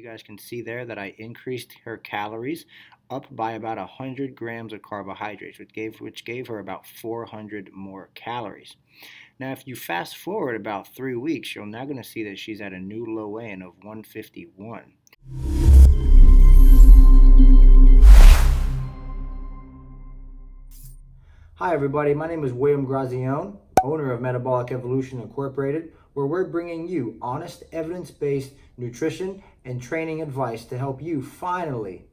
You guys can see there that I increased her calories up by about 100 grams of carbohydrates, which gave her about 400 more calories. Now, if you fast forward about 3 weeks, you're now going to see that she's at a new low weigh-in of 151. Hi everybody, my name is William Grazione, owner of Metabolic Evolution Incorporated, where we're bringing you honest, evidence-based nutrition and training advice to help you finally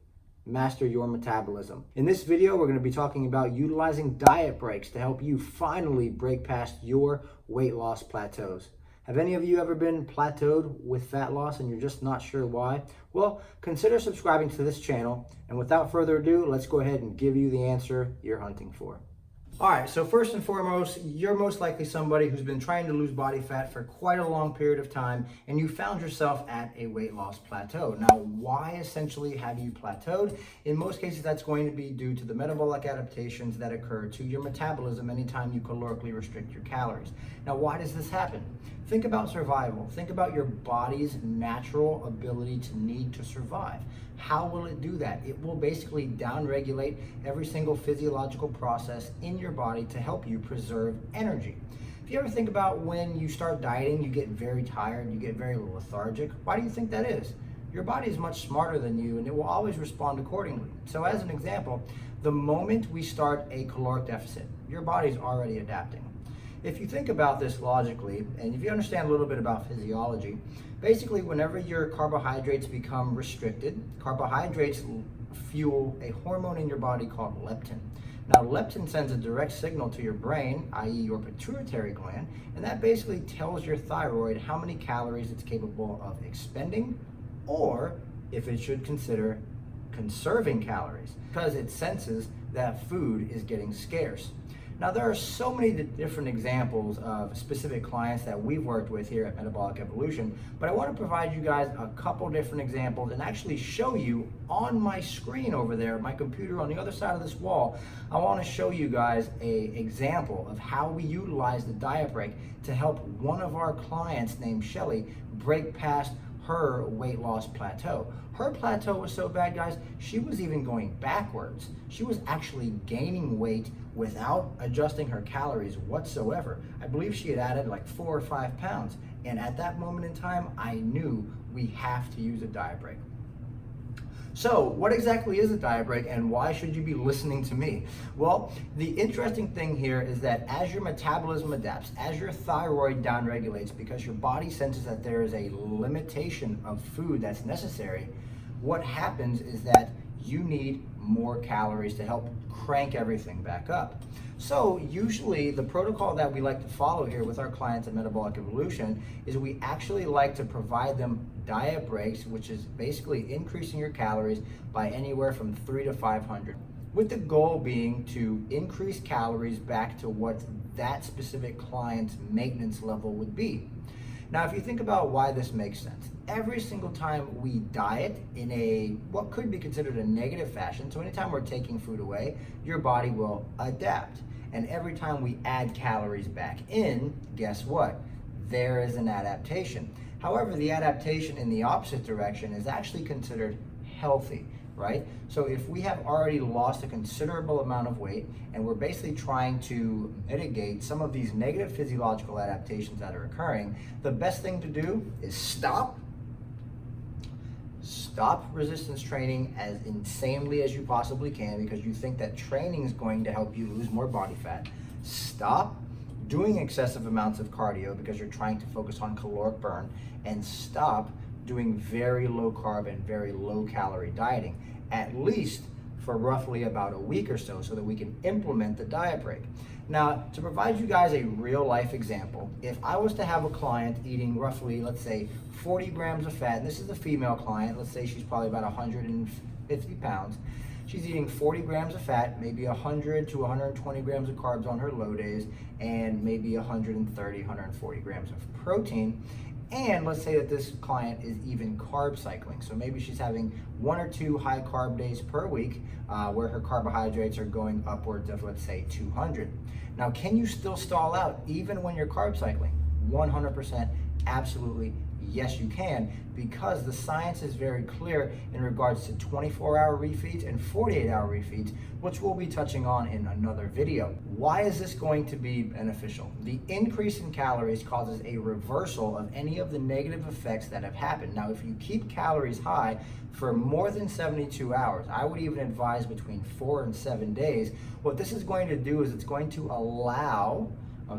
master your metabolism. In this video, we're going to be talking about utilizing diet breaks to help you finally break past your weight loss plateaus. Have any of you ever been plateaued with fat loss and you're just not sure why? Well, consider subscribing to this channel, and without further ado, let's go ahead and give you the answer you're hunting for. All right, so first and foremost, you're most likely somebody who's been trying to lose body fat for quite a long period of time, and you found yourself at a weight loss plateau. Now, why essentially have you plateaued? In most cases, that's going to be due to the metabolic adaptations that occur to your metabolism anytime you calorically restrict your calories. Now, why does this happen? Think about survival. Think about your body's natural ability to need to survive. How will it do that? It will basically downregulate every single physiological process in your body to help you preserve energy. If you ever think about when you start dieting, you get very tired, you get very lethargic. Why do you think that is? Your body is much smarter than you, and it will always respond accordingly. So as an example, the moment we start a caloric deficit, your body's already adapting. If you think about this logically, and if you understand a little bit about physiology, basically whenever your carbohydrates become restricted, carbohydrates fuel a hormone in your body called leptin. Now, leptin sends a direct signal to your brain, i.e. your pituitary gland, and that basically tells your thyroid how many calories it's capable of expending, or if it should consider conserving calories, because it senses that food is getting scarce. Now, there are so many different examples of specific clients that we've worked with here at Metabolic Evolution, but I want to provide you guys a couple different examples and actually show you on my screen over there, my computer on the other side of this wall. I want to show you guys an example of how we utilize the diet break to help one of our clients named Shelly break past her weight loss plateau. Her plateau was so bad, guys, she was even going backwards. She was actually gaining weight without adjusting her calories whatsoever. I believe she had added like 4 or 5 pounds. And at that moment in time, I knew we have to use a diet break. So what exactly is a diet break, and why should you be listening to me? Well, the interesting thing here is that as your metabolism adapts, as your thyroid downregulates because your body senses that there is a limitation of food that's necessary, what happens is that you need more calories to help crank everything back up. So usually the protocol that we like to follow here with our clients at Metabolic Evolution is we actually like to provide them diet breaks, which is basically increasing your calories by anywhere from 300 to 500, with the goal being to increase calories back to what that specific client's maintenance level would be. Now, if you think about why this makes sense, every single time we diet in a what could be considered a negative fashion, so anytime we're taking food away, your body will adapt. And every time we add calories back in, guess what? There is an adaptation. However, the adaptation in the opposite direction is actually considered healthy, right? So if we have already lost a considerable amount of weight and we're basically trying to mitigate some of these negative physiological adaptations that are occurring, the best thing to do is stop resistance training as insanely as you possibly can because you think that training is going to help you lose more body fat. Stop doing excessive amounts of cardio because you're trying to focus on caloric burn, and stop doing very low carb and very low calorie dieting, at least for roughly about a week or so that we can implement the diet break. Now, to provide you guys a real life example, if I was to have a client eating roughly, let's say 40 grams of fat, and this is a female client, let's say she's probably about 150 pounds, she's eating 40 grams of fat, maybe 100 to 120 grams of carbs on her low days, and maybe 130, 140 grams of protein. And let's say that this client is even carb cycling. So maybe she's having 1 or 2 high carb days per week where her carbohydrates are going upwards of, let's say, 200. Now, can you still stall out even when you're carb cycling? 100%, absolutely Yes, you can, because the science is very clear in regards to 24-hour refeeds and 48-hour refeeds, which we'll be touching on in another video. Why is this going to be beneficial? The increase in calories causes a reversal of any of the negative effects that have happened. Now, if you keep calories high for more than 72 hours, I would even advise between 4 and 7 days, what this is going to do is it's going to allow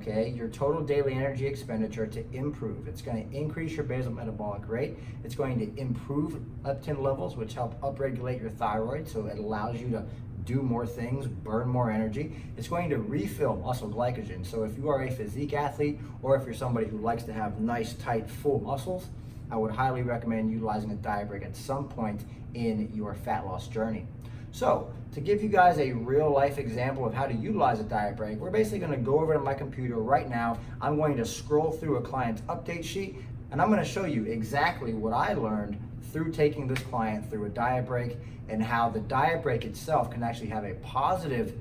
your total daily energy expenditure to improve. It's going to increase your basal metabolic rate. It's going to improve leptin levels, which help upregulate your thyroid, so it allows you to do more things, burn more energy. It's going to refill muscle glycogen. So if you are a physique athlete, or if you're somebody who likes to have nice, tight, full muscles, I would highly recommend utilizing a diet break at some point in your fat loss journey. So, to give you guys a real life example of how to utilize a diet break, we're basically going to go over to my computer right now. I'm going to scroll through a client's update sheet, and I'm going to show you exactly what I learned through taking this client through a diet break, and how the diet break itself can actually have a positive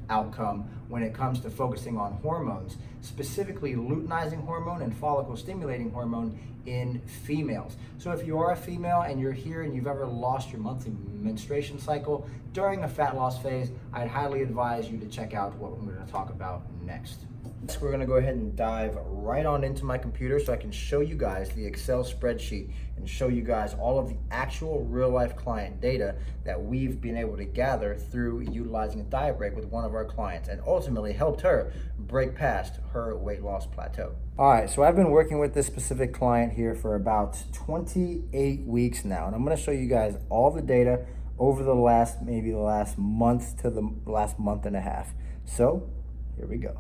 outcome when it comes to focusing on hormones, specifically luteinizing hormone and follicle stimulating hormone in females. So if you are a female and you're here and you've ever lost your monthly menstruation cycle during a fat loss phase, I'd highly advise you to check out what we're going to talk about next. So we're going to go ahead and dive right on into my computer so I can show you guys the Excel spreadsheet and show you guys all of the actual real life client data that we've been able to gather through utilizing a diet break with one of our clients, and ultimately helped her break past her weight loss plateau. All right, so I've been working with this specific client here for about 28 weeks now, and I'm going to show you guys all the data over the last month to the last month and a half. So here we go.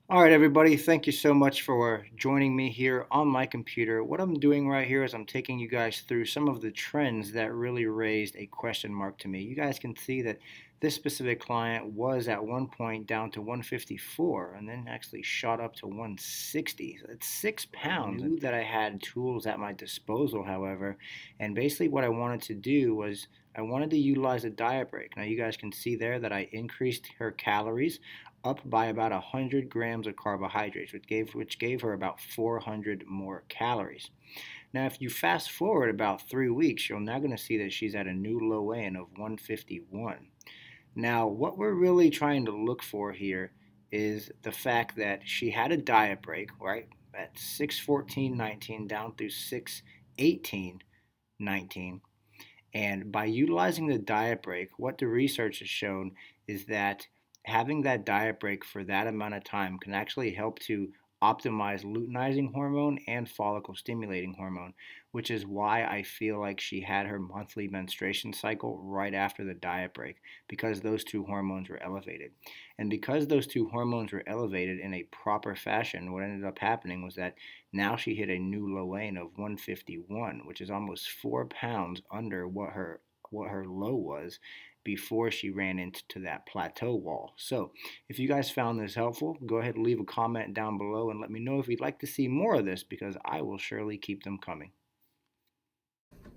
All right, everybody, thank you so much for joining me here on my computer. What I'm doing right here is I'm taking you guys through some of the trends that really raised a question mark to me. You guys can see that this specific client was at one point down to 154 and then actually shot up to 160. So that's 6 pounds. I knew that I had tools at my disposal, however, and basically what I wanted to do was I wanted to utilize a diet break. Now you guys can see there that I increased her calories up by about 100 grams of carbohydrates, which gave her about 400 more calories. Now, if you fast forward about 3 weeks, you're now going to see that she's at a new low weigh-in of 151. Now, what we're really trying to look for here is the fact that she had a diet break, right, at 6:14:19 down through 6:18:19. And by utilizing the diet break, what the research has shown is that having that diet break for that amount of time can actually help to optimize luteinizing hormone and follicle stimulating hormone, which is why I feel like she had her monthly menstruation cycle right after the diet break, because those two hormones were elevated. And because those two hormones were elevated in a proper fashion, what ended up happening was that now she hit a new low weigh-in of 151, which is almost 4 pounds under what her low was before she ran into that plateau wall. So if you guys found this helpful, go ahead and leave a comment down below and let me know if you'd like to see more of this, because I will surely keep them coming.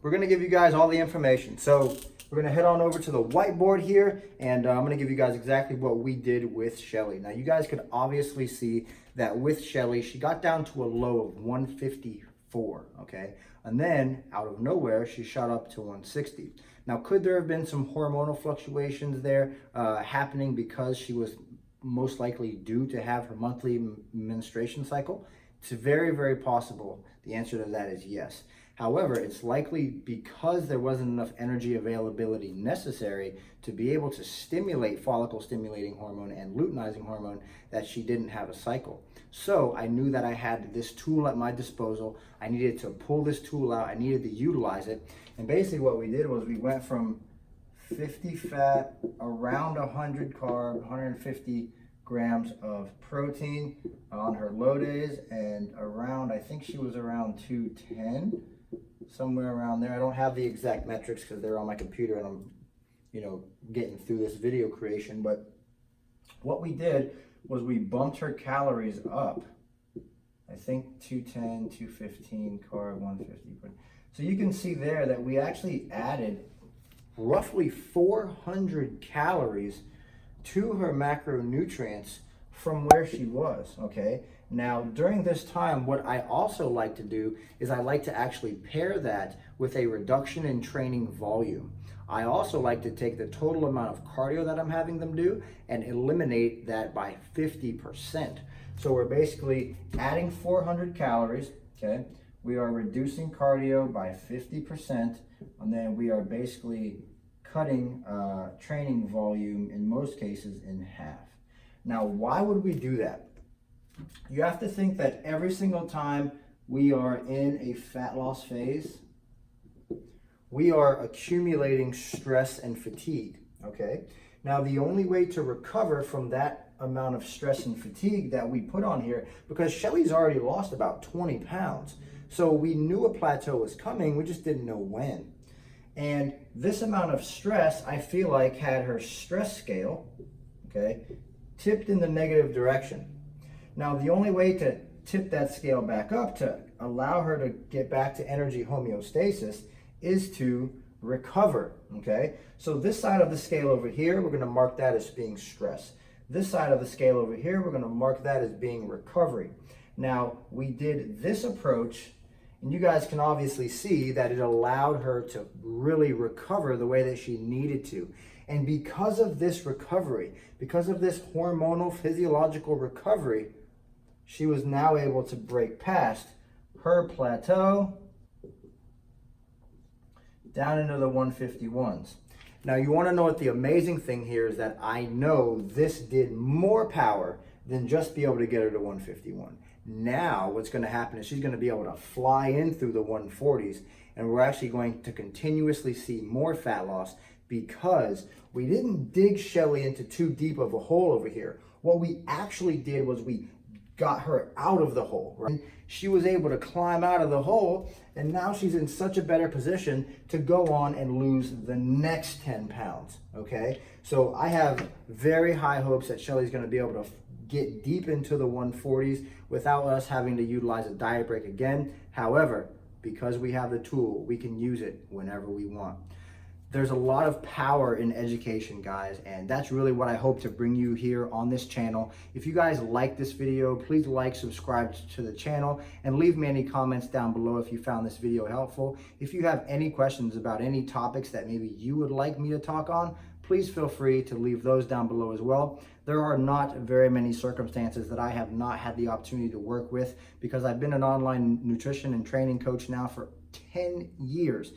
We're going to give you guys all the information. So we're going to head on over to the whiteboard here, and I'm going to give you guys exactly what we did with Shelly. Now you guys could obviously see that with Shelly, she got down to a low of 154, okay? And then out of nowhere, she shot up to 160. Now, could there have been some hormonal fluctuations there happening because she was most likely due to have her monthly menstruation cycle? It's very, very possible. The answer to that is yes. However, it's likely because there wasn't enough energy availability necessary to be able to stimulate follicle stimulating hormone and luteinizing hormone that she didn't have a cycle. So I knew that I had this tool at my disposal. I needed to pull this tool out. I needed to utilize it. And basically what we did was we went from 50 fat, around 100 carb, 150 grams of protein on her low days, and around, I think she was around 210, somewhere around there. I don't have the exact metrics because they're on my computer and I'm, getting through this video creation. But what we did was we bumped her calories up. I think 210, 215, carb, 150. So you can see there that we actually added roughly 400 calories to her macronutrients from where she was, okay? Now, during this time, what I also like to do is I like to actually pair that with a reduction in training volume. I also like to take the total amount of cardio that I'm having them do and eliminate that by 50%. So we're basically adding 400 calories, okay? We are reducing cardio by 50%, and then we are basically cutting training volume in most cases in half. Now, why would we do that? You have to think that every single time we are in a fat loss phase, we are accumulating stress and fatigue, okay? Now, the only way to recover from that amount of stress and fatigue that we put on here, because Shelly's already lost about 20 pounds, so we knew a plateau was coming, we just didn't know when. And this amount of stress, I feel like, had her stress scale, okay, tipped in the negative direction. Now, the only way to tip that scale back up to allow her to get back to energy homeostasis is to recover, okay? So this side of the scale over here, we're gonna mark that as being stress. This side of the scale over here, we're gonna mark that as being recovery. Now, we did this approach, and you guys can obviously see that it allowed her to really recover the way that she needed to. And because of this recovery, because of this hormonal physiological recovery, she was now able to break past her plateau down into the 151s. Now, you want to know what the amazing thing here is, that I know this did more power than just be able to get her to 151. Now, what's going to happen is she's going to be able to fly in through the 140s, and we're actually going to continuously see more fat loss because we didn't dig Shelly into too deep of a hole over here. What we actually did was we got her out of the hole, right? She was able to climb out of the hole, and now she's in such a better position to go on and lose the next 10 pounds, okay? So I have very high hopes that Shelly's gonna be able to get deep into the 140s without us having to utilize a diet break again. However, because we have the tool, we can use it whenever we want. There's a lot of power in education, guys, and that's really what I hope to bring you here on this channel. If you guys like this video, please like, subscribe to the channel, and leave me any comments down below if you found this video helpful. If you have any questions about any topics that maybe you would like me to talk on, please feel free to leave those down below as well. There are not very many circumstances that I have not had the opportunity to work with, because I've been an online nutrition and training coach now for 10 years.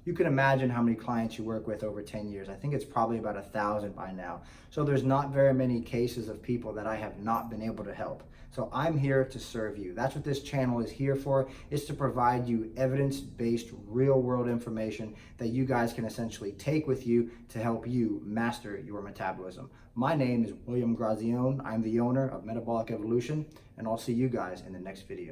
You can imagine how many clients you work with over 10 years. I think it's probably about 1,000 by now. So there's not very many cases of people that I have not been able to help. So I'm here to serve you. That's what this channel is here for, is to provide you evidence-based, real-world information that you guys can essentially take with you to help you master your metabolism. My name is William Grazione. I'm the owner of Metabolic Evolution, and I'll see you guys in the next video.